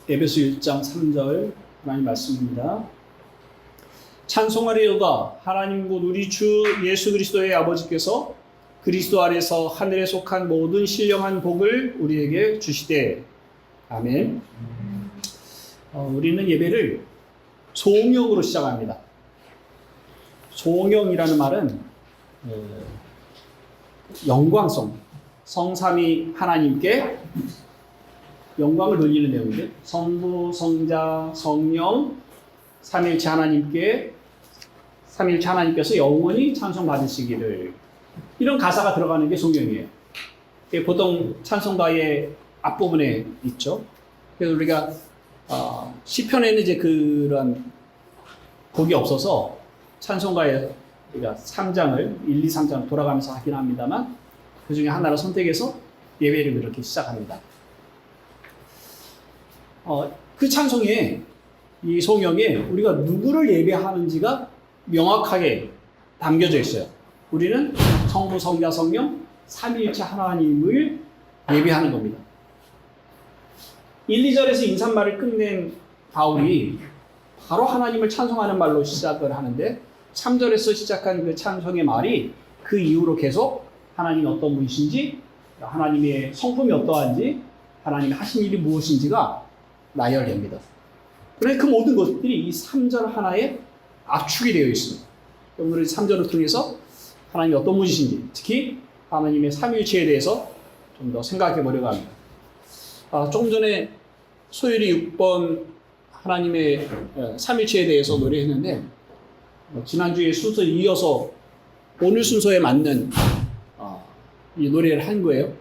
에베소 1장 3절 하나님 말씀입니다. 찬송하리로다. 하나님 곧 우리 주 예수 그리스도의 아버지께서 그리스도 안에서 하늘에 속한 모든 신령한 복을 우리에게 주시되. 아멘. 우리는 예배를 송영으로 시작합니다. 송영이라는 말은 영광성, 성삼위 하나님께 영광을 돌리는 내용인데, 성부, 성자, 성령, 삼일체 하나님께서 영원히 찬송 받으시기를, 이런 가사가 들어가는 게 송영이에요. 보통 찬송가의 앞부분에 있죠. 그래서 우리가 시편에는 이제 그런 곡이 없어서 찬송가에 우리가 3장을 1, 2, 3장 돌아가면서 하긴 합니다만, 그 중에 하나를 선택해서 예배를 그렇게 시작합니다. 그 찬송에, 이 송영에 우리가 누구를 예배하는지가 명확하게 담겨져 있어요. 우리는 성부, 성자, 성령, 삼위일체 하나님을 예배하는 겁니다. 1, 2절에서 인사말을 끝낸 바울이 바로 하나님을 찬송하는 말로 시작을 하는데, 3절에서 시작한 그 찬송의 말이 그 이후로 계속 하나님이 어떤 분이신지, 하나님의 성품이 어떠한지, 하나님이 하신 일이 무엇인지가 나열됩니다. 그러니까 그 모든 것들이 이 3절 하나에 압축이 되어 있습니다. 오늘 3절을 통해서 하나님이 어떤 분이신지, 특히 하나님의 삼위일체에 대해서 좀 더 생각해 보려고 합니다. 조금 전에 소율이 6번 하나님의 삼위일체에 대해서 노래했는데, 지난주에 순서에 이어서 오늘 순서에 맞는 이 노래를 한 거예요.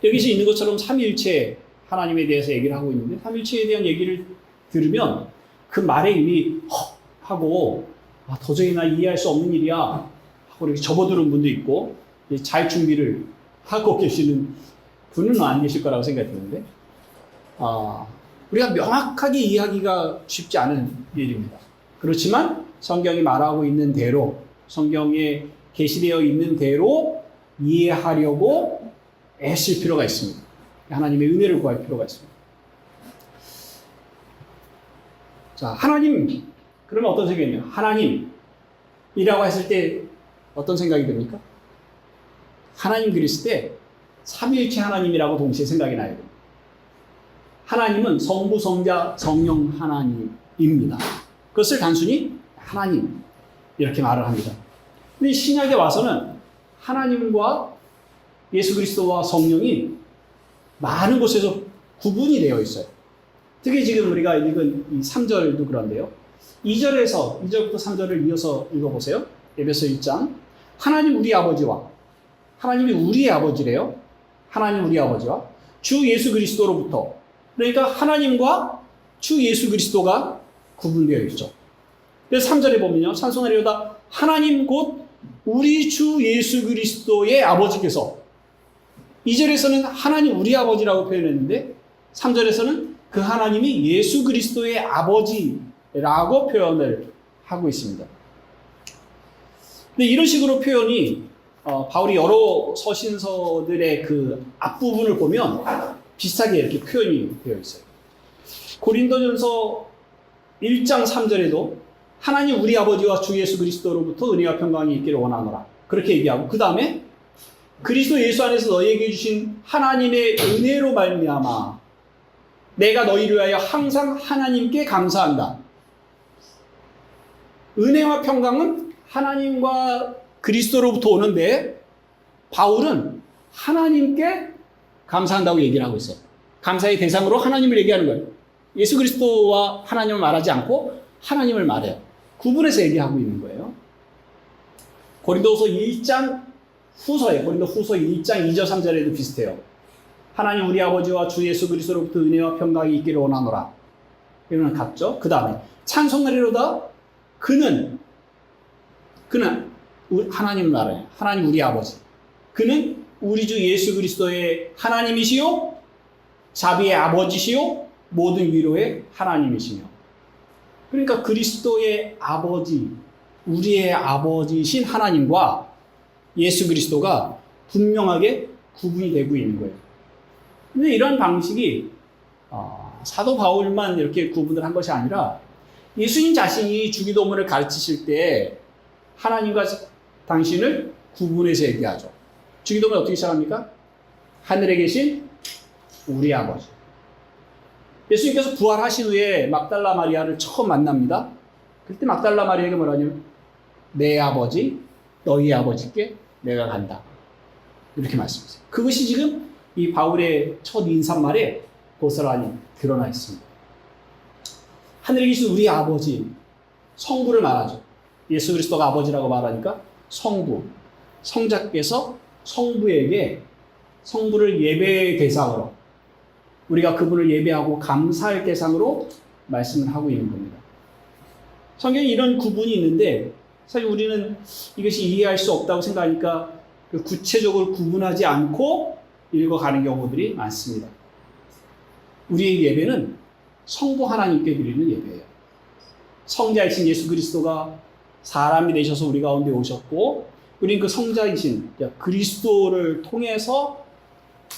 여기서 있는 것처럼 삼위일체 하나님에 대해서 얘기를 하고 있는데, 삼위일체에 대한 얘기를 들으면 그 말에 이미 하고 도저히 나 이해할 수 없는 일이야 하고 이렇게 접어드는 분도 있고, 잘 준비를 하고 계시는 분은 안 계실 거라고 생각이 드는데, 우리가 명확하게 이해하기가 쉽지 않은 일입니다. 그렇지만 성경이 말하고 있는 대로, 성경에 게시되어 있는 대로 이해하려고 애쓸 필요가 있습니다. 하나님의 은혜를 구할 필요가 있습니다. 자, 하나님, 그러면 어떤 생각이냐? 하나님이라고 했을 때 어떤 생각이 듭니까? 하나님 그랬을 때 삼위일체 하나님이라고 동시에 생각이 나야 됩니다. 하나님은 성부, 성자, 성령 하나님입니다. 그것을 단순히 하나님 이렇게 말을 합니다. 근데 신약에 와서는 하나님과 예수 그리스도와 성령이 많은 곳에서 구분이 되어 있어요. 특히 지금 우리가 읽은 이 3절도 그런데요. 2절부터 3절을 이어서 읽어보세요. 에베소 1장. 하나님 우리 아버지와, 하나님이 우리의 아버지래요. 하나님 우리 아버지와 주 예수 그리스도로부터, 그러니까 하나님과 주 예수 그리스도가 구분되어 있죠. 그래서 3절에 보면요, 찬송하리로다. 하나님 곧 우리 주 예수 그리스도의 아버지께서, 2절에서는 하나님 우리 아버지라고 표현했는데 3절에서는 그 하나님이 예수 그리스도의 아버지라고 표현을 하고 있습니다. 근데 이런 식으로 표현이 바울이 여러 서신서들의 그 앞부분을 보면 비슷하게 이렇게 표현이 되어 있어요. 고린도전서 1장 3절에도 하나님 우리 아버지와 주 예수 그리스도로부터 은혜와 평강이 있기를 원하노라, 그렇게 얘기하고, 그 다음에 그리스도 예수 안에서 너희에게 주신 하나님의 은혜로 말미암아 내가 너희를 위하여 항상 하나님께 감사한다. 은혜와 평강은 하나님과 그리스도로부터 오는데, 바울은 하나님께 감사한다고 얘기를 하고 있어요. 감사의 대상으로 하나님을 얘기하는 거예요. 예수 그리스도와 하나님을 말하지 않고 하나님을 말해요. 구분해서 얘기하고 있는 거예요. 고린도후서 1장 후서에, 고린도 후서 1장 2절 3절에도 비슷해요. 하나님 우리 아버지와 주 예수 그리스도로부터 은혜와 평강이 있기를 원하노라. 이거는 같죠. 그 다음에 찬송하리로다. 그는 하나님 나라예요. 하나님 우리 아버지. 그는 우리 주 예수 그리스도의 하나님이시요, 자비의 아버지시요, 모든 위로의 하나님이시며. 그러니까 그리스도의 아버지, 우리의 아버지신 하나님과 예수 그리스도가 분명하게 구분이 되고 있는 거예요. 근데 이런 방식이 사도 바울만 이렇게 구분을 한 것이 아니라 예수님 자신이 주기도문을 가르치실 때 하나님과 당신을 구분해서 얘기하죠. 주기도문 어떻게 시작합니까? 하늘에 계신 우리 아버지. 예수님께서 부활하신 후에 막달라 마리아를 처음 만납니다. 그때 막달라 마리아에게 뭐라냐면 내 아버지, 너희 아버지께 내가 간다. 이렇게 말씀하세요. 그것이 지금 이 바울의 첫 인사말에 고스란히 드러나 있습니다. 하늘에 계신 우리 아버지, 성부를 말하죠. 예수 그리스도가 아버지라고 말하니까 성부, 성자께서 성부에게 성부를 예배의 대상으로 우리가 그분을 예배하고 감사할 대상으로 말씀을 하고 있는 겁니다. 성경에 이런 구분이 있는데 사실 우리는 이것이 이해할 수 없다고 생각하니까 구체적으로 구분하지 않고 읽어가는 경우들이 많습니다. 우리의 예배는 성부 하나님께 드리는 예배예요. 성자이신 예수 그리스도가 사람이 되셔서 우리 가운데 오셨고 우리는 그 성자이신 그리스도를 통해서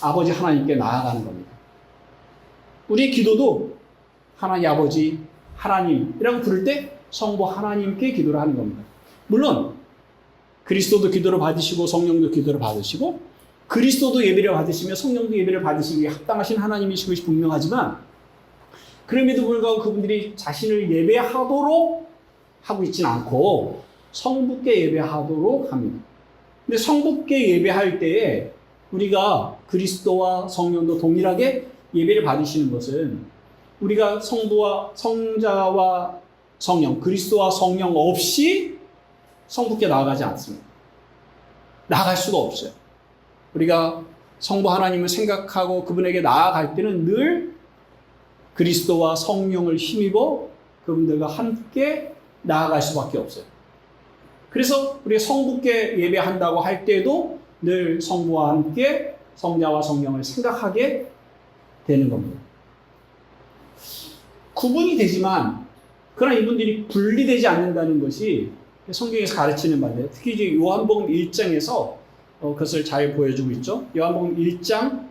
아버지 하나님께 나아가는 겁니다. 우리의 기도도 하나님 아버지 하나님이라고 부를 때 성부 하나님께 기도를 하는 겁니다. 물론 그리스도도 기도를 받으시고 성령도 기도를 받으시고 그리스도도 예배를 받으시며 성령도 예배를 받으시기에 합당하신 하나님이신 것이 분명하지만 그럼에도 불구하고 그분들이 자신을 예배하도록 하고 있지는 않고 성부께 예배하도록 합니다. 근데 성부께 예배할 때에 우리가 그리스도와 성령도 동일하게 예배를 받으시는 것은 우리가 성부와 성자와 성령, 그리스도와 성령 없이 성부께 나아가지 않습니다. 나아갈 수가 없어요. 우리가 성부 하나님을 생각하고 그분에게 나아갈 때는 늘 그리스도와 성령을 힘입어 그분들과 함께 나아갈 수밖에 없어요. 그래서 우리가 성부께 예배한다고 할 때도 늘 성부와 함께 성자와 성령을 생각하게 되는 겁니다. 구분이 되지만 그러나 이분들이 분리되지 않는다는 것이 성경에서 가르치는 바인데요. 특히 이제 요한복음 1장에서 그것을 잘 보여주고 있죠. 요한복음 1장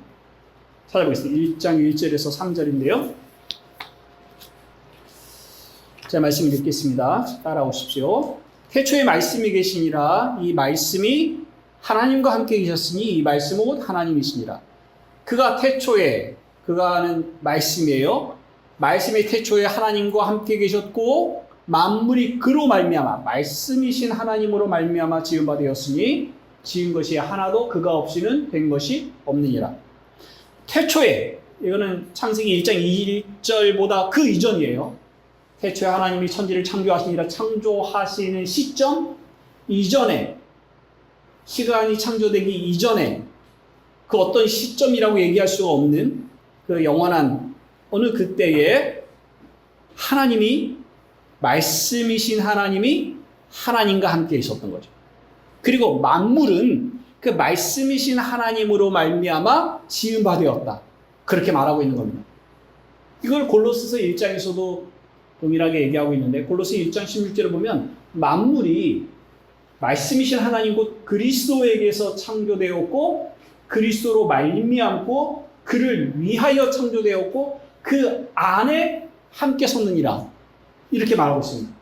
찾아보겠습니다. 1장 1절에서 3절인데요. 자, 말씀 읽겠습니다. 따라오십시오. 태초에 말씀이 계시니라. 이 말씀이 하나님과 함께 계셨으니 이 말씀은 곧 하나님이시니라. 그가 태초에, 그가는 말씀이에요. 말씀의 태초에 하나님과 함께 계셨고 만물이 그로 말미암아 말씀이신 하나님으로 말미암아 지은 바 되었으니 지은 것이 하나도 그가 없이는 된 것이 없느니라. 태초에, 이거는 창세기 1장 1절보다 그 이전이에요. 태초에 하나님이 천지를 창조하시니라. 창조하시는 시점 이전에, 시간이 창조되기 이전에 그 어떤 시점이라고 얘기할 수가 없는 그 영원한 어느 그때에 하나님이, 말씀이신 하나님이 하나님과 함께 있었던 거죠. 그리고 만물은 그 말씀이신 하나님으로 말미암아 지은 바 되었다. 그렇게 말하고 있는 겁니다. 이걸 골로새서 1장에서도 동일하게 얘기하고 있는데 골로새 1장 16절에 보면 만물이 말씀이신 하나님 곧 그리스도에게서 창조되었고 그리스도로 말미암고 그를 위하여 창조되었고 그 안에 함께 섰느니라. 이렇게 말하고 있습니다.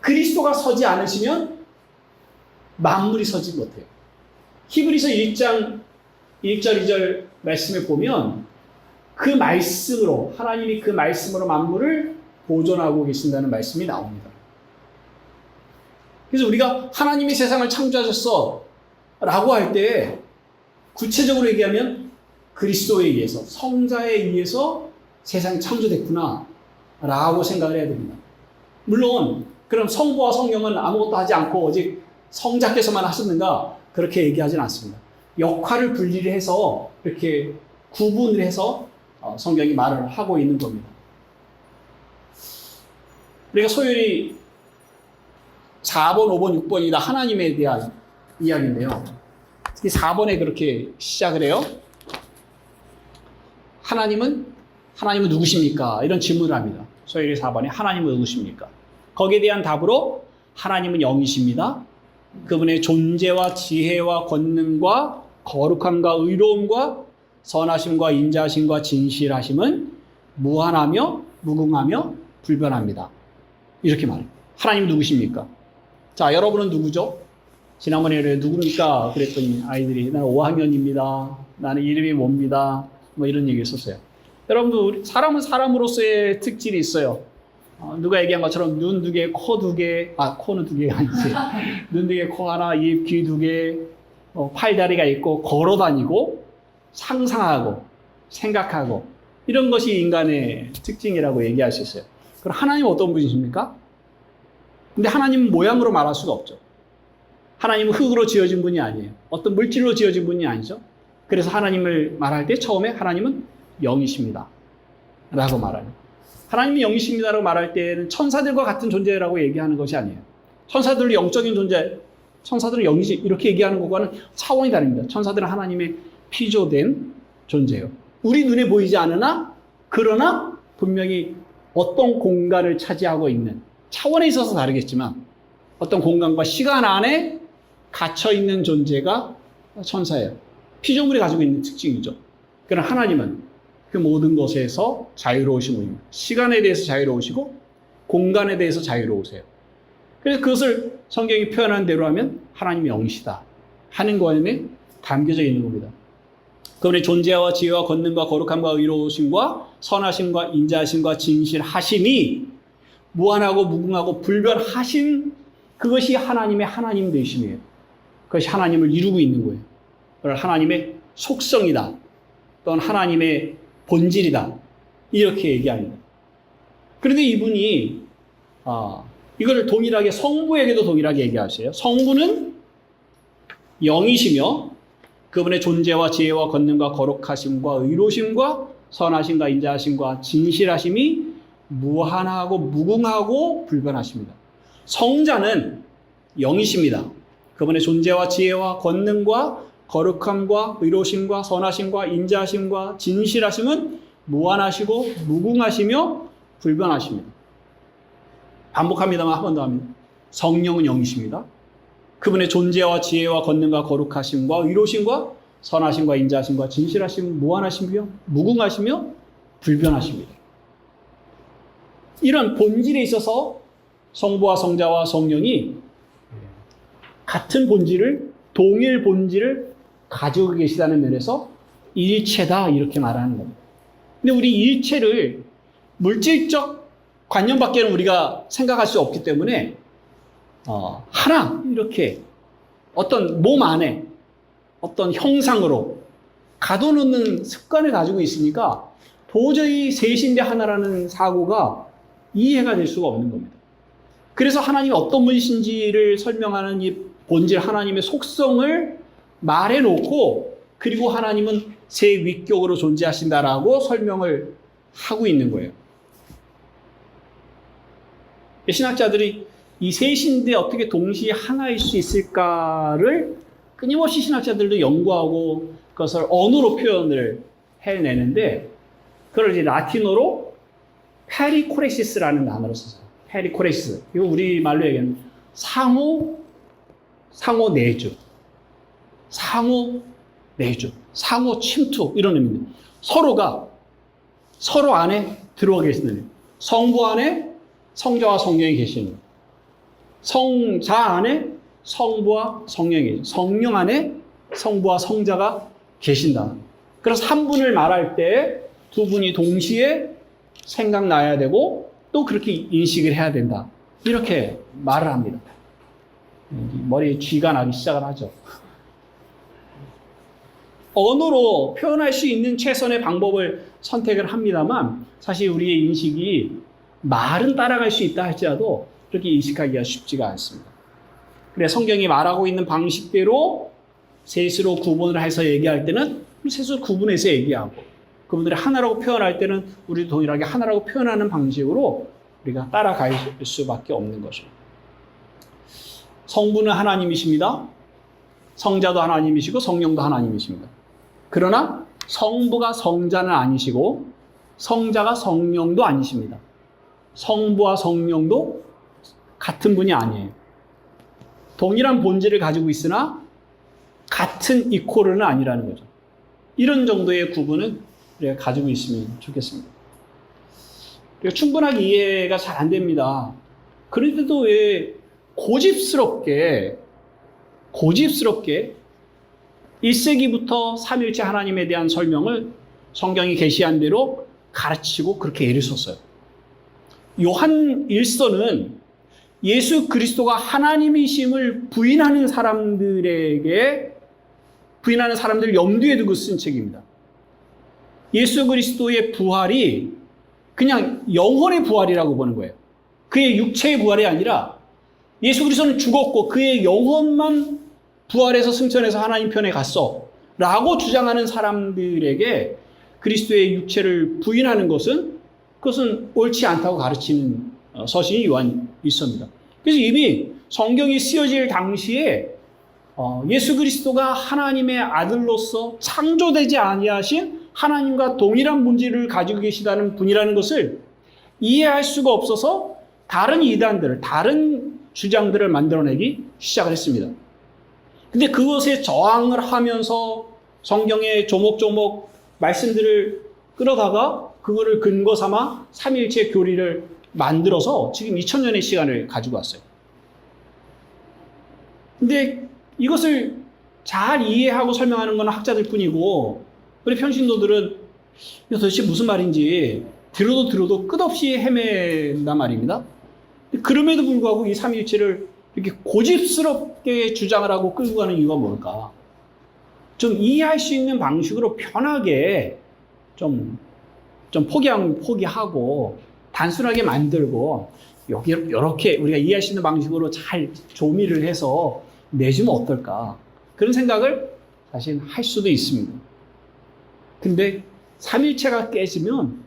그리스도가 서지 않으시면 만물이 서지 못해요. 히브리서 1장 1절 2절 말씀에 보면 그 말씀으로, 하나님이 그 말씀으로 만물을 보존하고 계신다는 말씀이 나옵니다. 그래서 우리가 하나님이 세상을 창조하셨어 라고 할 때 구체적으로 얘기하면 그리스도에 의해서, 성자에 의해서 세상이 창조됐구나 라고 생각을 해야 됩니다. 물론 그럼 성부와 성령은 아무것도 하지 않고 오직 성자께서만 하셨는가? 그렇게 얘기하진 않습니다. 역할을 분리를 해서 이렇게 구분을 해서 성경이 말을 하고 있는 겁니다. 우리가 소율이 4번, 5번, 6번이 다 하나님에 대한 이야기인데요. 특히 4번에 그렇게 시작을 해요. 하나님은 누구십니까? 이런 질문을 합니다. 소율이 4번에 하나님은 누구십니까? 거기에 대한 답으로 하나님은 영이십니다. 그분의 존재와 지혜와 권능과 거룩함과 의로움과 선하심과 인자하심과 진실하심은 무한하며 무궁하며 불변합니다. 이렇게 말해요. 하나님 누구십니까? 자, 여러분은 누구죠? 지난번에 누굽니까? 그랬더니 아이들이 나는 5학년입니다. 나는 이름이 뭡니다. 뭐 이런 얘기 했었어요. 여러분들 사람은 사람으로서의 특질이 있어요. 누가 얘기한 것처럼 눈 2개, 코 2개, 코는 2개가 아니지. 눈 2개, 코 하나, 입, 귀 2개, 팔다리가 있고 걸어 다니고 상상하고 생각하고 이런 것이 인간의 특징이라고 얘기할 수 있어요. 그럼 하나님은 어떤 분이십니까? 근데 하나님은 모양으로 말할 수가 없죠. 하나님은 흙으로 지어진 분이 아니에요. 어떤 물질로 지어진 분이 아니죠. 그래서 하나님을 말할 때 처음에 하나님은 영이십니다 라고 말하는, 하나님이 영이십니다라고 말할 때는 천사들과 같은 존재라고 얘기하는 것이 아니에요. 천사들은 영적인 존재, 천사들은 영이지 이렇게 얘기하는 것과는 차원이 다릅니다. 천사들은 하나님의 피조된 존재예요. 우리 눈에 보이지 않으나 그러나 분명히 어떤 공간을 차지하고 있는, 차원에 있어서 다르겠지만 어떤 공간과 시간 안에 갇혀있는 존재가 천사예요. 피조물이 가지고 있는 특징이죠. 그러나 하나님은 그 모든 것에서 자유로우신 분입니다. 시간에 대해서 자유로우시고 공간에 대해서 자유로우세요. 그래서 그것을 성경이 표현한 대로 하면 하나님이 영이시다 하는 거에 담겨져 있는 겁니다. 그분의 존재와 지혜와 권능과 거룩함과 의로우심과 선하심과 인자하심과 진실하심이 무한하고 무궁하고 불변하신 그것이 하나님의 하나님 되심이에요. 그것이 하나님을 이루고 있는 거예요. 그걸 하나님의 속성이다 또는 하나님의 본질이다 이렇게 얘기합니다. 그런데 이분이 이걸 동일하게 성부에게도 동일하게 얘기하세요. 성부는 영이시며 그분의 존재와 지혜와 권능과 거룩하심과 의로심과 선하심과 인자하심과 진실하심이 무한하고 무궁하고 불변하십니다. 성자는 영이십니다. 그분의 존재와 지혜와 권능과 거룩함과 의로심과 선하심과 인자하심과 진실하심은 무한하시고 무궁하시며 불변하십니다. 반복합니다만 한 번 더 합니다. 성령은 영이십니다. 그분의 존재와 지혜와 권능과 거룩하심과 의로심과 선하심과 인자하심과 진실하심은 무한하시며 무궁하시며 불변하십니다. 이런 본질에 있어서 성부와 성자와 성령이 같은 본질을, 동일 본질을 가지고 계시다는 면에서 일체다 이렇게 말하는 겁니다. 근데 우리 일체를 물질적 관념밖에는 우리가 생각할 수 없기 때문에 하나 이렇게 어떤 몸 안에 어떤 형상으로 가둬놓는 습관을 가지고 있으니까 도저히 셋인데 하나라는 사고가 이해가 될 수가 없는 겁니다. 그래서 하나님이 어떤 분이신지를 설명하는 이 본질 하나님의 속성을 말해놓고 그리고 하나님은 세 위격으로 존재하신다라고 설명을 하고 있는 거예요. 신학자들이 이 셋인데 어떻게 동시에 하나일 수 있을까를 끊임없이 신학자들도 연구하고 그것을 언어로 표현을 해내는데 그걸 이제 라틴어로 페리코레시스라는 단어를 썼어요. 페리코레시스. 이거 우리말로 얘기하면 상호 내주. 상호 내주. 상호 침투. 이런 의미입니다. 서로가 서로 안에 들어가 계시는 의미. 성부 안에 성자와 성령이 계시는 거예요. 성자 안에 성부와 성령이 계시는, 성령 안에 성부와 성자가 계신다. 그래서 한 분을 말할 때 두 분이 동시에 생각나야 되고 또 그렇게 인식을 해야 된다. 이렇게 말을 합니다. 머리에 쥐가 나기 시작을 하죠. 언어로 표현할 수 있는 최선의 방법을 선택을 합니다만 사실 우리의 인식이 말은 따라갈 수 있다 할지라도 그렇게 인식하기가 쉽지가 않습니다. 그래 성경이 말하고 있는 방식대로 셋으로 구분을 해서 얘기할 때는 셋으로 구분해서 얘기하고 그분들이 하나라고 표현할 때는 우리도 동일하게 하나라고 표현하는 방식으로 우리가 따라갈 수밖에 없는 것입니다. 성부는 하나님이십니다. 성자도 하나님이시고 성령도 하나님이십니다. 그러나 성부가 성자는 아니시고 성자가 성령도 아니십니다. 성부와 성령도 같은 분이 아니에요. 동일한 본질을 가지고 있으나 같은 이퀄은 아니라는 거죠. 이런 정도의 구분은 우리가 가지고 있으면 좋겠습니다. 충분하게 이해가 잘 안 됩니다. 그런데도 왜 고집스럽게 1세기부터 삼위일체 하나님에 대한 설명을 성경이 계시한 대로 가르치고 그렇게 애를 썼어요. 요한 1서는 예수 그리스도가 하나님이심을 부인하는 사람들을 염두에 두고 쓴 책입니다. 예수 그리스도의 부활이 그냥 영혼의 부활이라고 보는 거예요. 그의 육체의 부활이 아니라 예수 그리스도는 죽었고 그의 영혼만 부활해서 승천해서 하나님 편에 갔어 라고 주장하는 사람들에게 그리스도의 육체를 부인하는 그것은 옳지 않다고 가르치는 서신이 요한 1서입니다. 그래서 이미 성경이 쓰여질 당시에 예수 그리스도가 하나님의 아들로서 창조되지 아니하신 하나님과 동일한 본질을 가지고 계시다는 분이라는 것을 이해할 수가 없어서 다른 이단들, 다른 주장들을 만들어내기 시작을 했습니다. 근데 그것에 저항을 하면서 성경의 조목조목 말씀들을 끌어다가 그거를 근거 삼아 삼위일체 교리를 만들어서 지금 2000년의 시간을 가지고 왔어요. 근데 이것을 잘 이해하고 설명하는 건 학자들 뿐이고 우리 평신도들은 도대체 무슨 말인지 들어도 끝없이 헤맨단 말입니다. 그럼에도 불구하고 이 삼위일체를 이렇게 고집스럽게 주장을 하고 끌고 가는 이유가 뭘까? 좀 이해할 수 있는 방식으로 편하게 좀 포기하고 단순하게 만들고 이렇게 우리가 이해할 수 있는 방식으로 잘 조미를 해서 내주면 어떨까? 그런 생각을 사실 할 수도 있습니다. 근데 삼위일체가 깨지면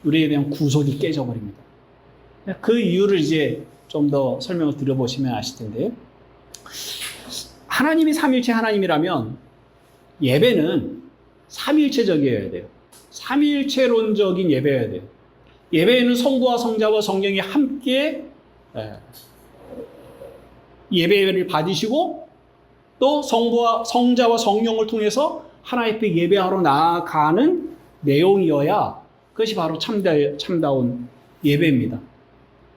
우리에 대한 구속이 깨져버립니다. 그 이유를 이제 좀 더 설명을 드려보시면 아실 텐데요. 하나님이 삼위일체 하나님이라면 예배는 삼위일체적이어야 돼요. 삼위일체론적인 예배여야 돼요. 예배에는 성부와 성자와 성령이 함께 예배를 받으시고 또 성자와 성령을 통해서 하나님 앞에 예배하러 나아가는 내용이어야 그것이 바로 참다운 예배입니다.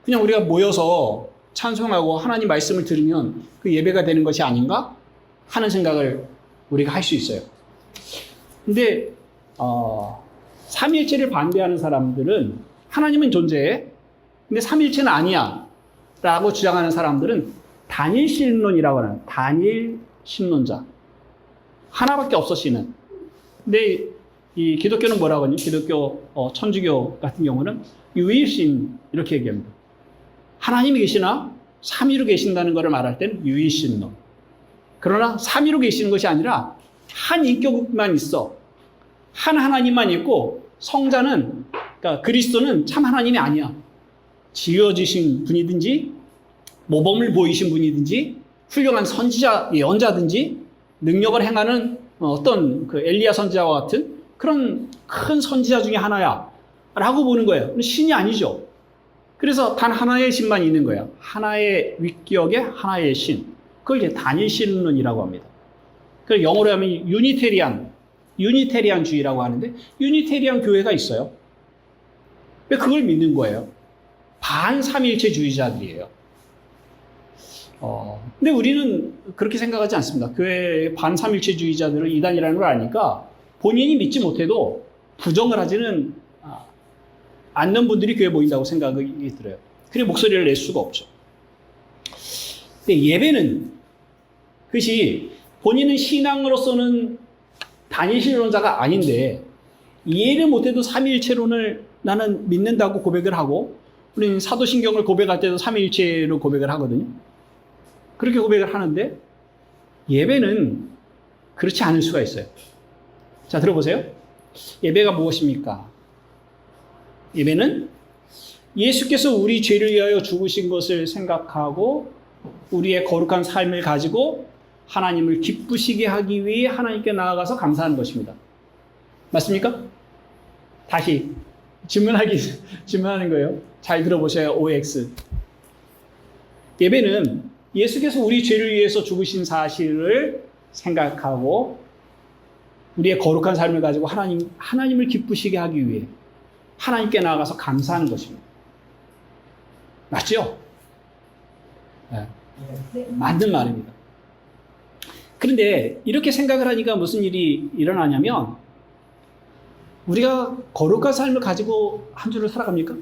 그냥 우리가 모여서 찬송하고 하나님 말씀을 들으면 그 예배가 되는 것이 아닌가 하는 생각을 우리가 할 수 있어요. 근데 삼위일체를 반대하는 사람들은 하나님은 존재해. 근데 삼위일체는 아니야. 라고 주장하는 사람들은 단일신론이라고 하는 단일신론자. 하나밖에 없어 신은. 근데 이 기독교는 뭐라고 하니? 기독교, 천주교 같은 경우는 유일신 이렇게 얘기합니다. 하나님이 계시나 삼위로 계신다는 것을 말할 때는 유일신론. 그러나 삼위로 계시는 것이 아니라 한 인격만 있어. 한 하나님만 있고 성자는 그러니까 그리스도는 참 하나님이 아니야. 지어주신 분이든지 모범을 보이신 분이든지 훌륭한 선지자, 예언자든지 능력을 행하는 어떤 그 엘리야 선지자와 같은 그런 큰 선지자 중에 하나야 라고 보는 거예요. 신이 아니죠. 그래서 단 하나의 신만 있는 거예요. 하나의 윗기역에 하나의 신. 그걸 이제 단일신론이라고 합니다. 그걸 영어로 하면 유니테리안주의라고 하는데 유니테리안 교회가 있어요. 왜 그걸 믿는 거예요? 반삼위일체주의자들이에요. 근데 우리는 그렇게 생각하지 않습니다. 교회의 반삼위일체주의자들을 이단이라는 걸 아니까 본인이 믿지 못해도 부정을 하지는 않는 분들이 교회에 모인다고 생각이 들어요. 그래 목소리를 낼 수가 없죠. 근데 예배는 그것이 본인은 신앙으로서는 단일신론자가 아닌데 이해를 못해도 삼위일체론을 나는 믿는다고 고백을 하고 우리는 사도신경을 고백할 때도 삼위일체로 고백을 하거든요. 그렇게 고백을 하는데 예배는 그렇지 않을 수가 있어요. 자, 들어보세요. 예배가 무엇입니까? 예배는 예수께서 우리 죄를 위하여 죽으신 것을 생각하고 우리의 거룩한 삶을 가지고 하나님을 기쁘시게 하기 위해 하나님께 나아가서 감사하는 것입니다. 맞습니까? 다시 질문하는 거예요. 잘 들어보셔요. OX. 예배는 예수께서 우리 죄를 위해서 죽으신 사실을 생각하고 우리의 거룩한 삶을 가지고 하나님을 기쁘시게 하기 위해 하나님께 나아가서 감사하는 것입니다. 맞죠? 네. 맞는 말입니다. 그런데 이렇게 생각을 하니까 무슨 일이 일어나냐면 우리가 거룩한 삶을 가지고 한 주를 살아갑니까?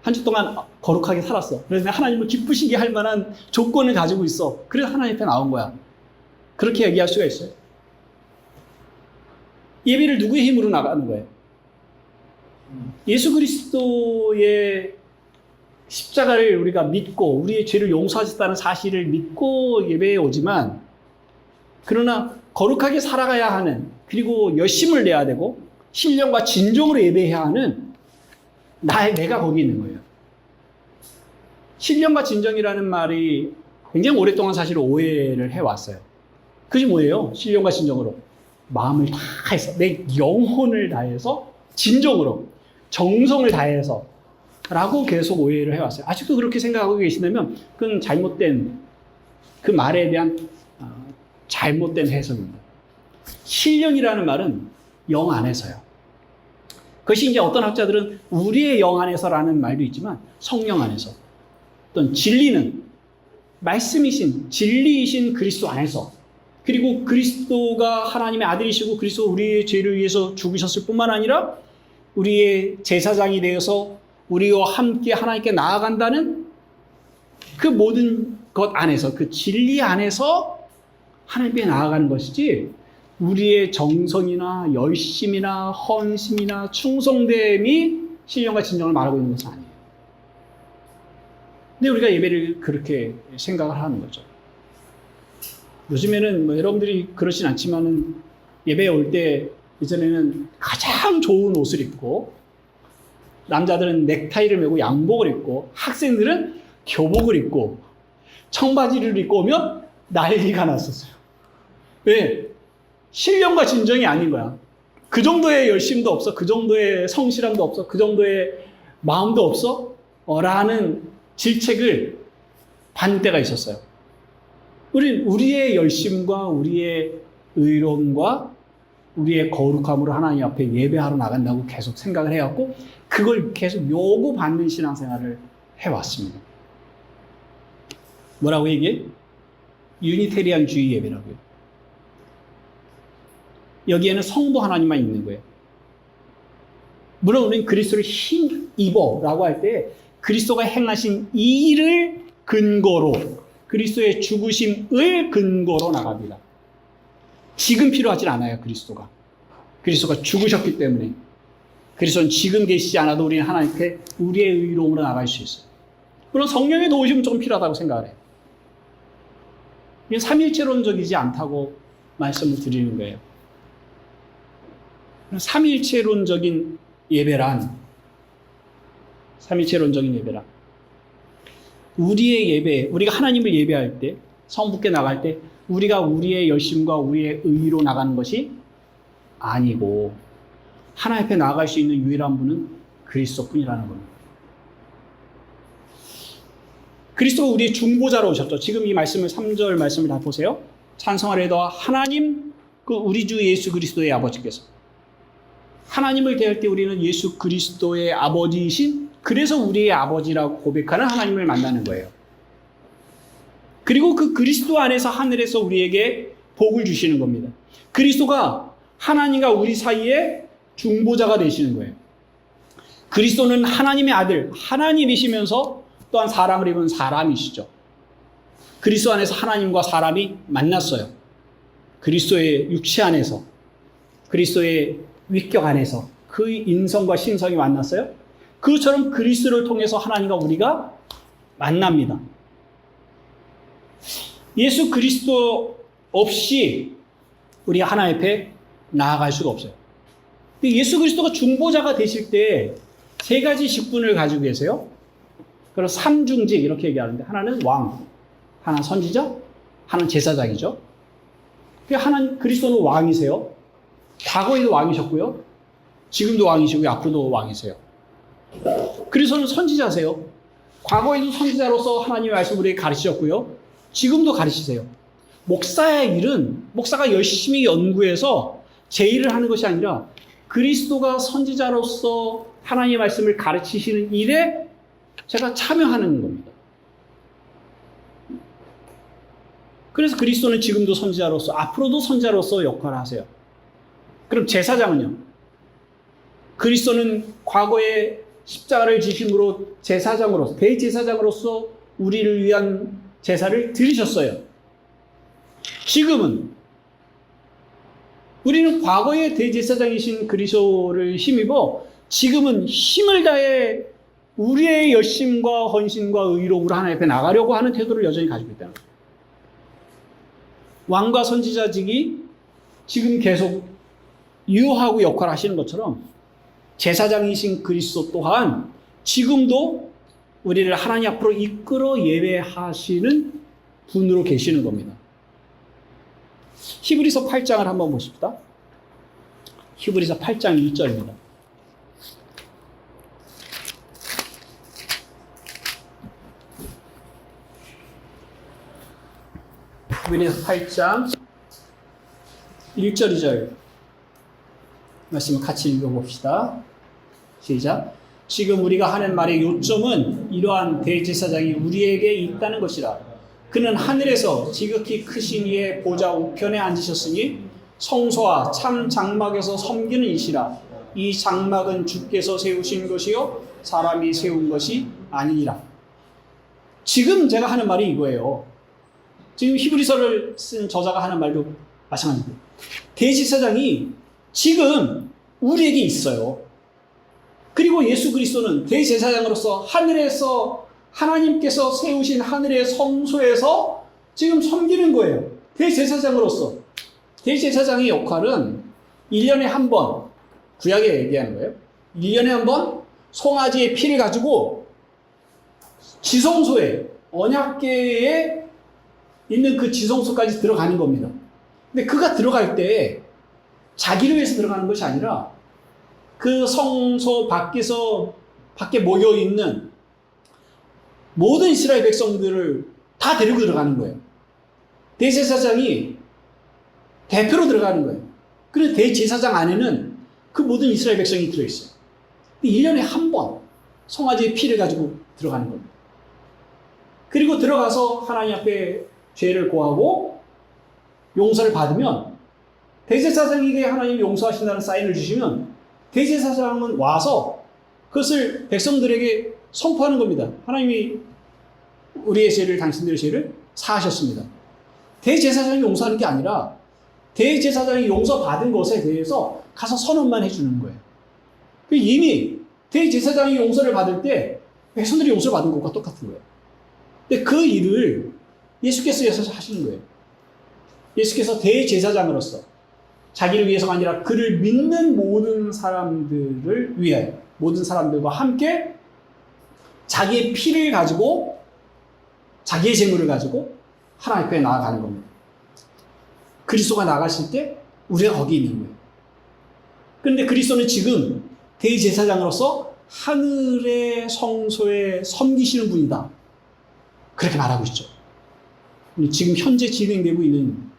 한 주 동안 거룩하게 살았어. 그래서 하나님을 기쁘시게 할 만한 조건을 가지고 있어. 그래서 하나님 앞에 나온 거야. 그렇게 얘기할 수가 있어요. 예배를 누구의 힘으로 나가는 거예요? 예수 그리스도의 십자가를 우리가 믿고 우리의 죄를 용서하셨다는 사실을 믿고 예배에 오지만, 그러나 거룩하게 살아가야 하는, 그리고 열심을 내야 되고 신령과 진정으로 예배해야 하는 내가 거기 있는 거예요. 신령과 진정이라는 말이 굉장히 오랫동안 사실 오해를 해왔어요. 그게 뭐예요? 신령과 진정으로 마음을 다해서, 내 영혼을 다해서, 진정으로 정성을 다해서 라고 계속 오해를 해왔어요. 아직도 그렇게 생각하고 계시다면 그건 잘못된, 그 말에 대한 잘못된 해석입니다. 신령이라는 말은 영 안에서요. 그것이 이제 어떤 학자들은 우리의 영 안에서라는 말도 있지만 성령 안에서, 어떤 진리는 말씀이신, 진리이신 그리스도 안에서, 그리고 그리스도가 하나님의 아들이시고 그리스도 우리의 죄를 위해서 죽으셨을 뿐만 아니라 우리의 제사장이 되어서 우리와 함께 하나님께 나아간다는 그 모든 것 안에서, 그 진리 안에서 하나님께 나아가는 것이지, 우리의 정성이나 열심이나 헌신이나 충성됨이 신령과 진정을 말하고 있는 것은 아니에요. 근데 우리가 예배를 그렇게 생각을 하는 거죠. 요즘에는 여러분들이 그러진 않지만은 예배에 올 때 이전에는 가장 좋은 옷을 입고, 남자들은 넥타이를 메고 양복을 입고, 학생들은 교복을 입고 청바지를 입고 오면 난리가 났었어요. 왜? 신령과 진정이 아닌 거야. 그 정도의 열심도 없어, 그 정도의 성실함도 없어, 그 정도의 마음도 없어? 라는 질책을 받는 때가 있었어요. 우리의 열심과 우리의 의로움과 우리의 거룩함으로 하나님 앞에 예배하러 나간다고 계속 생각을 해왔고, 그걸 계속 요구받는 신앙생활을 해왔습니다. 뭐라고 얘기해? 유니테리안주의 예배라고요. 여기에는 성부 하나님만 있는 거예요. 물론 우리는 그리스도를 힘입어라고 할 때 그리스도가 행하신 이 일을 근거로, 그리스도의 죽으심을 근거로 나갑니다. 지금 필요하진 않아요, 그리스도가. 그리스도가 죽으셨기 때문에. 그리스도는 지금 계시지 않아도 우리는 하나님께 우리의 의로움으로 나갈 수 있어요. 물론 성령의 도우심은 조금 필요하다고 생각을 해요. 이게 삼일체론적이지 않다고 말씀을 드리는 거예요. 삼일체론적인 예배란 우리의 예배, 우리가 하나님을 예배할 때, 성부께 나갈 때 우리가 우리의 열심과 우리의 의로 나가는 것이 아니고 하나님 앞에 나아갈 수 있는 유일한 분은 그리스도뿐이라는 겁니다. 그리스도가 우리의 중보자로 오셨죠. 지금 이 말씀을, 3절 말씀을 다 보세요. 찬송하리이다 하나님, 그 우리 주 예수 그리스도의 아버지께서. 하나님을 대할 때 우리는 예수 그리스도의 아버지이신, 그래서 우리의 아버지라고 고백하는 하나님을 만나는 거예요. 그리고 그 그리스도 안에서 하늘에서 우리에게 복을 주시는 겁니다. 그리스도가 하나님과 우리 사이에 중보자가 되시는 거예요. 그리스도는 하나님의 아들, 하나님이시면서 또한 사람을 입은 사람이시죠. 그리스도 안에서 하나님과 사람이 만났어요. 그리스도의 육체 안에서, 그리스도의 위격 안에서 그 인성과 신성이 만났어요. 그것처럼 그리스도를 통해서 하나님과 우리가 만납니다. 예수 그리스도 없이 우리가 하나님 앞에 나아갈 수가 없어요. 예수 그리스도가 중보자가 되실 때 세 가지 직분을 가지고 계세요. 그래서 삼중직 이렇게 얘기하는데, 하나는 왕, 하나는 선지자, 하나는 제사장이죠. 하나는 그리스도는 왕이세요. 과거에도 왕이셨고요. 지금도 왕이시고요. 앞으로도 왕이세요. 그리스도는 선지자세요. 과거에도 선지자로서 하나님의 말씀을 우리에게 가르치셨고요. 지금도 가르치세요. 목사의 일은 목사가 열심히 연구해서 제 일을 하는 것이 아니라 그리스도가 선지자로서 하나님의 말씀을 가르치시는 일에 제가 참여하는 겁니다. 그래서 그리스도는 지금도 선지자로서 앞으로도 선지자로서 역할을 하세요. 그럼 제사장은요? 그리스도는 과거에 십자가를 지심으로 제사장으로서 대제사장으로서 우리를 위한 제사를 드리셨어요. 지금은 우리는 과거의 대제사장이신 그리스도를 힘입어 지금은 힘을 다해 우리의 열심과 헌신과 의로움으로 하나님 앞에 나가려고 하는 태도를 여전히 가지고 있다는 거예요. 왕과 선지자직이 지금 계속 유효하고 역할을 하시는 것처럼 제사장이신 그리스도 또한 지금도 우리를 하나님 앞으로 이끌어 예배하시는 분으로 계시는 겁니다. 히브리서 8장을 한번 보십시다. 히브리서 8장 1절입니다. 히브리서 8장 1절 2절 말씀을 같이 읽어봅시다. 시작. 지금 우리가 하는 말의 요점은 이러한 대제사장이 우리에게 있다는 것이라. 그는 하늘에서 지극히 크신 이의 보좌 우편에 앉으셨으니 성소와 참 장막에서 섬기는 이시라. 이 장막은 주께서 세우신 것이요 사람이 세운 것이 아니니라. 지금 제가 하는 말이 이거예요. 지금 히브리서를 쓴 저자가 하는 말도 마찬가지입니다. 대제사장이 지금 우리에게 있어요. 그리고 예수 그리스도는 대제사장으로서 하늘에서 하나님께서 세우신 하늘의 성소에서 지금 섬기는 거예요. 대제사장으로서. 대제사장의 역할은 1년에 한 번, 구약에 얘기하는 거예요. 1년에 한 번 송아지의 피를 가지고 지성소에, 언약궤에 있는 그 지성소까지 들어가는 겁니다. 근데 그가 들어갈 때 자기를 위해서 들어가는 것이 아니라 그 성소 밖에 모여 있는 모든 이스라엘 백성들을 다 데리고 들어가는 거예요. 대제사장이 대표로 들어가는 거예요. 그래서 대제사장 안에는 그 모든 이스라엘 백성이 들어있어요. 1년에 한 번 송아지의 피를 가지고 들어가는 겁니다. 그리고 들어가서 하나님 앞에 죄를 고하고 용서를 받으면 대제사장에게 하나님이 용서하신다는 사인을 주시면 대제사장은 와서 그것을 백성들에게 선포하는 겁니다. 하나님이 우리의 죄를, 당신들의 죄를 사하셨습니다. 대제사장이 용서하는 게 아니라 대제사장이 용서받은 것에 대해서 가서 선언만 해주는 거예요. 이미 대제사장이 용서를 받을 때 백성들이 용서를 받은 것과 똑같은 거예요. 근데 그 일을 예수께서 하시는 거예요. 예수께서 대제사장으로서 자기를 위해서가 아니라 그를 믿는 모든 사람들을 위하여, 모든 사람들과 함께 자기의 피를 가지고, 자기의 재물을 가지고 하나님 앞에 나아가는 겁니다. 그리스도가 나가실 때 우리가 거기 있는 거예요. 그런데 그리스도는 지금 대제사장으로서 하늘의 성소에 섬기시는 분이다. 그렇게 말하고 있죠. 지금 현재 진행되고 있는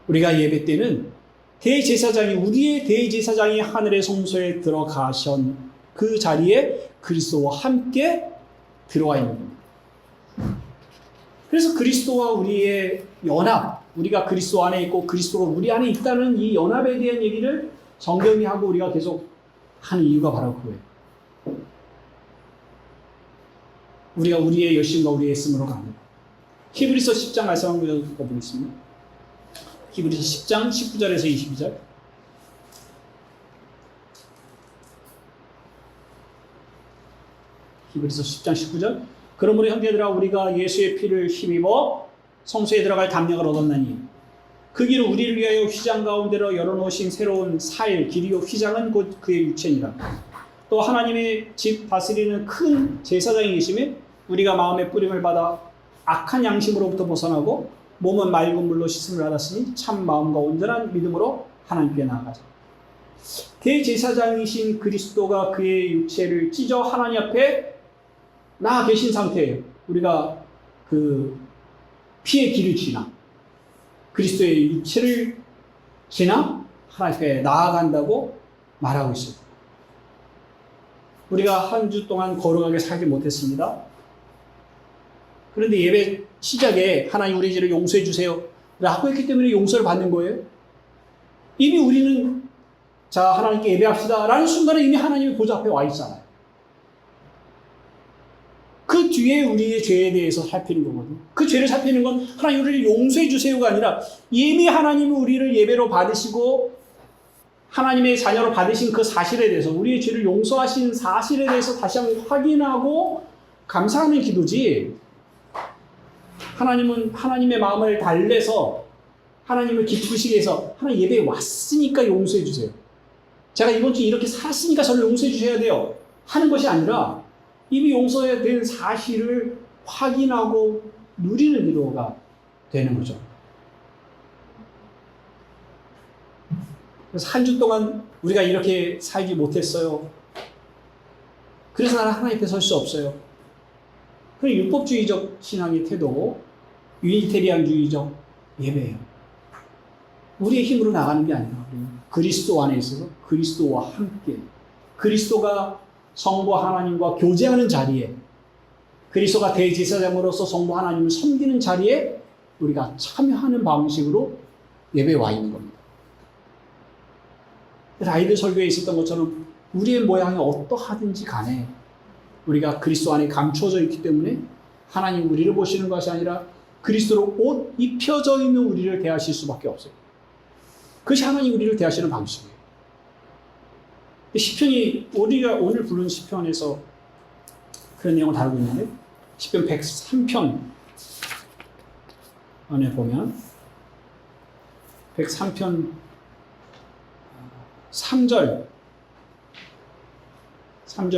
우리가 예배 때는 대제사장이, 우리의 대제사장이 하늘의 성소에 들어가신 그 자리에 그리스도와 함께 들어와 있는 겁니다. 그래서 그리스도와 우리의 연합, 우리가 그리스도 안에 있고 그리스도가 우리 안에 있다는 이 연합에 대한 얘기를 성경이 하고 우리가 계속 하는 이유가 바로 그거예요. 우리가 우리의 열심과 우리의 애씀으로 가는 거예요. 히브리서 10장 말씀 한번 읽어보겠습니다. 히브리서 10장 19절에서 22절. 히브리서 10장 19절. 그러므로 형제들아 우리가 예수의 피를 힘입어 성소에 들어갈 담력을 얻었나니 그 길은 우리를 위하여 휘장 가운데로 열어놓으신 새로운 살 길이요 휘장은 곧 그의 육체니라. 또 하나님의 집 다스리는 큰 제사장이 계시며 우리가 마음의 뿌림을 받아 악한 양심으로부터 벗어나고 몸은 맑은 물로 씻음을 받았으니 참 마음과 온전한 믿음으로 하나님께 나아가자. 대제사장이신 그리스도가 그의 육체를 찢어 하나님 앞에 나아 계신 상태예요. 우리가 그 피의 길을 지나 그리스도의 육체를 지나 하나님께 나아간다고 말하고 있습니다. 우리가 한 주 동안 거룩하게 살지 못했습니다. 그런데 예배 시작에 하나님 우리 죄를 용서해 주세요 라고 했기 때문에 용서를 받는 거예요. 이미 우리는 자 하나님께 예배합시다 라는 순간에 이미 하나님의 보좌 앞에 와 있잖아요. 그 뒤에 우리의 죄에 대해서 살피는 거거든요. 그 죄를 살피는 건 하나님 우리를 용서해 주세요가 아니라 이미 하나님이 우리를 예배로 받으시고 하나님의 자녀로 받으신 그 사실에 대해서 우리의 죄를 용서하신 사실에 대해서 다시 한번 확인하고 감사하는 기도지, 하나님은 하나님의 마음을 달래서 하나님을 기쁘시게 해서 하나님 예배에 왔으니까 용서해 주세요, 제가 이번 주 이렇게 살았으니까 저를 용서해 주셔야 돼요 하는 것이 아니라 이미 용서해야 된 사실을 확인하고 누리는 기도가 되는 거죠. 그래서 한 주 동안 우리가 이렇게 살지 못했어요. 그래서 나는 하나님 앞에 설 수 없어요. 그 율법주의적 신앙의 태도고 유니테리안주의적 예배예요. 우리의 힘으로 나가는 게 아니라 그리스도 안에 있어서 그리스도와 함께, 그리스도가 성부 하나님과 교제하는 자리에, 그리스도가 대제사장으로서 성부 하나님을 섬기는 자리에 우리가 참여하는 방식으로 예배에 와 있는 겁니다. 아이들 설교에 있었던 것처럼 우리의 모양이 어떠하든지 간에 우리가 그리스도 안에 감추어져 있기 때문에 하나님 우리를 보시는 것이 아니라 그리스도로 옷 입혀져 있는 우리를 대하실 수밖에 없어요. 그것이 하나님 우리를 대하시는 방식이에요. 시편이 우리가 오늘 부른 시편에서 그런 내용을 다루고 있는데, 시편 103편 안에 보면 103편 3절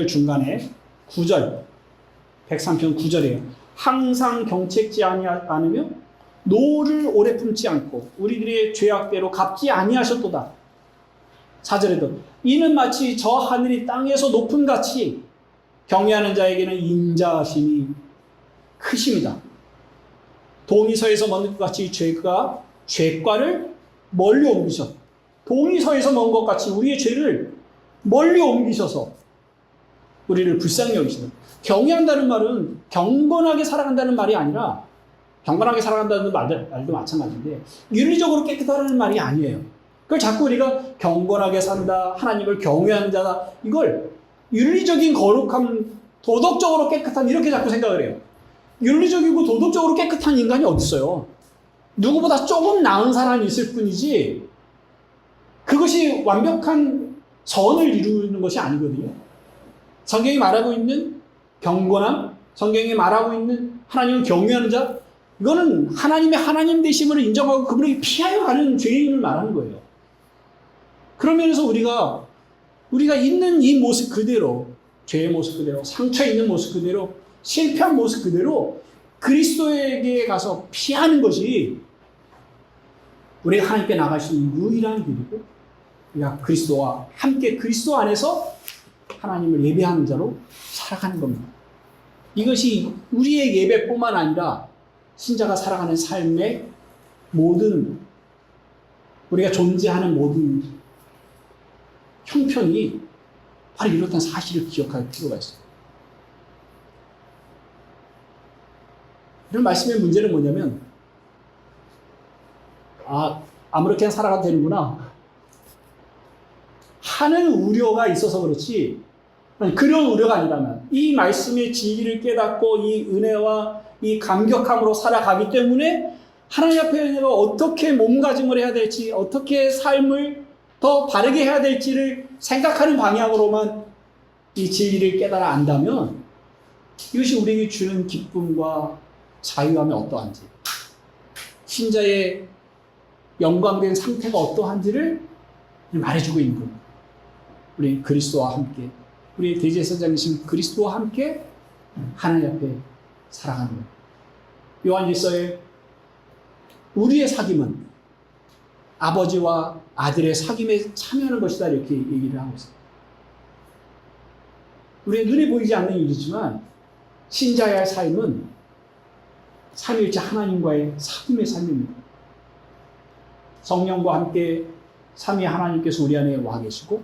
중간에 9절, 103편 9절이에요. 항상 경책지 않으며 노를 오래 품지 않고 우리들의 죄악대로 갚지 아니하셨도다. 4절에도 이는 마치 저 하늘이 땅에서 높은 같이 경외하는 자에게는 인자하심이 크십니다. 동이서에서 먼 것 같이 죄과를 멀리 옮기셨다. 동이서에서 먼 것 같이 우리의 죄를 멀리 옮기셔서 우리를 불쌍히 여기시다. 경외한다는 말은 경건하게 살아간다는 말이 아니라, 경건하게 살아간다는 말도 마찬가지인데 윤리적으로 깨끗하다는 말이 아니에요. 그걸 자꾸 우리가 경건하게 산다, 하나님을 경외하는 자다, 이걸 윤리적인 거룩함, 도덕적으로 깨끗한, 이렇게 자꾸 생각을 해요. 윤리적이고 도덕적으로 깨끗한 인간이 어디 있어요? 누구보다 조금 나은 사람이 있을 뿐이지 그것이 완벽한 선을 이루는 것이 아니거든요. 성경이 말하고 있는 경건함, 성경이 말하고 있는 하나님을 경외하는 자, 이거는 하나님의 하나님 되심을 인정하고 그분에게 피하여 가는 죄인을 말하는 거예요. 그런 면에서 우리가 있는 이 모습 그대로, 죄의 모습 그대로, 상처 있는 모습 그대로, 실패한 모습 그대로 그리스도에게 가서 피하는 것이 우리가 하나님께 나갈 수 있는 유일한 길이고, 우리가 그리스도와 함께 그리스도 안에서 하나님을 예배하는 자로 살아가는 겁니다. 이것이 우리의 예배뿐만 아니라 신자가 살아가는 삶의 모든, 우리가 존재하는 모든 형편이 바로 이렇다는 사실을 기억할 필요가 있어요. 이런 말씀의 문제는 뭐냐면, 아무렇게나 살아가도 되는구나 하는 우려가 있어서 그렇지, 그런 우려가 아니라면, 이 말씀의 진리를 깨닫고 이 은혜와 이 감격함으로 살아가기 때문에 하나님 앞에 내가 어떻게 몸가짐을 해야 될지, 어떻게 삶을 더 바르게 해야 될지를 생각하는 방향으로만 이 진리를 깨달아 안다면 이것이 우리에게 주는 기쁨과 자유함이 어떠한지, 신자의 영광된 상태가 어떠한지를 말해주고 있는 겁니다. 우리 그리스도와 함께, 우리 대제사장이신 그리스도와 함께 하나님 앞에 살아가는 겁니다. 요한일서에 우리의 사귐은 아버지와 아들의 사귐에 참여하는 것이다, 이렇게 얘기를 하고 있습니다. 우리의 눈에 보이지 않는 일이지만 신자의 삶은 삼위일체 하나님과의 사귐의 삶입니다. 성령과 함께 삼위 하나님께서 우리 안에 와 계시고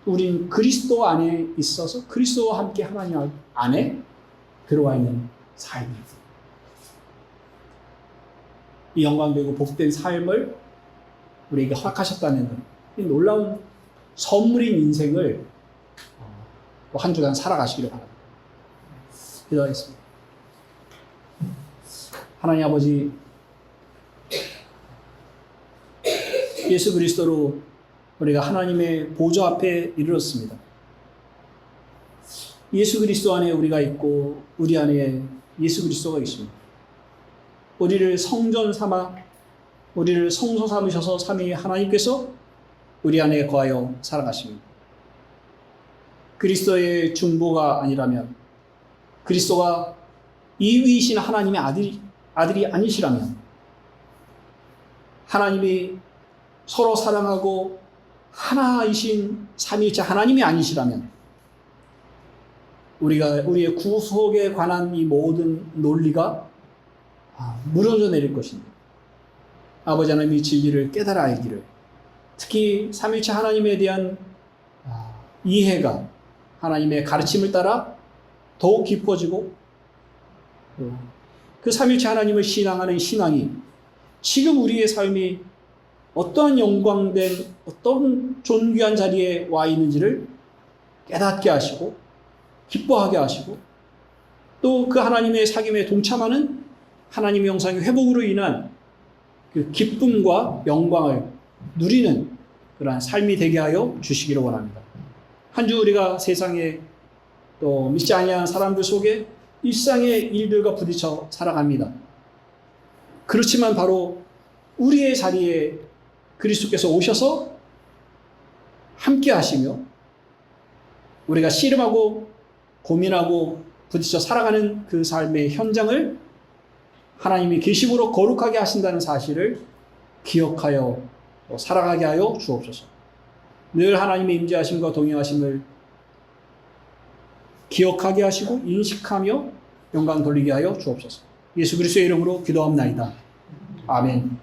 우린 그리스도 안에 있어서 그리스도와 함께 하나님 안에 들어와 있는 삶입니다. 이 영광되고 복된 삶을 우리에게 허락하셨다는 이 놀라운 선물인 인생을 또 한 주간 살아가시기를 바랍니다. 기도하겠습니다. 하나님 아버지, 예수 그리스도로 우리가 하나님의 보좌 앞에 이르렀습니다. 예수 그리스도 안에 우리가 있고 우리 안에 예수 그리스도가 계십니다. 우리를 성전 삼아 우리를 성소 삼으셔서 삼위 하나님께서 우리 안에 거하여 살아가십니다. 그리스도의 중보가 아니라면, 그리스도가 이위이신 하나님의 아들이 아니시라면, 하나님이 서로 사랑하고 하나이신 삼위일체 하나님이 아니시라면 우리의 구속에 관한 이 모든 논리가 무너져 내릴 것입니다. 아버지 하나님의 진리를 깨달아 알기를, 특히 삼위일체 하나님에 대한 이해가 하나님의 가르침을 따라 더욱 깊어지고 그 삼위일체 하나님을 신앙하는 신앙이 지금 우리의 삶이 어떠한 영광된 어떤 존귀한 자리에 와 있는지를 깨닫게 하시고 기뻐하게 하시고 또 그 하나님의 사귐에 동참하는 하나님의 영상의 회복으로 인한 그 기쁨과 영광을 누리는 그러한 삶이 되게 하여 주시기를 원합니다. 한 주 우리가 세상에 또 믿지 아니하는 사람들 속에 일상의 일들과 부딪혀 살아갑니다. 그렇지만 바로 우리의 자리에 그리스도께서 오셔서 함께 하시며 우리가 씨름하고 고민하고 부딪혀 살아가는 그 삶의 현장을 하나님이 계심으로 거룩하게 하신다는 사실을 기억하여 살아가게 하여 주옵소서. 늘 하나님의 임재하심과 동행하심을 기억하게 하시고 인식하며 영광 돌리게 하여 주옵소서. 예수 그리스도의 이름으로 기도합나이다. 아멘.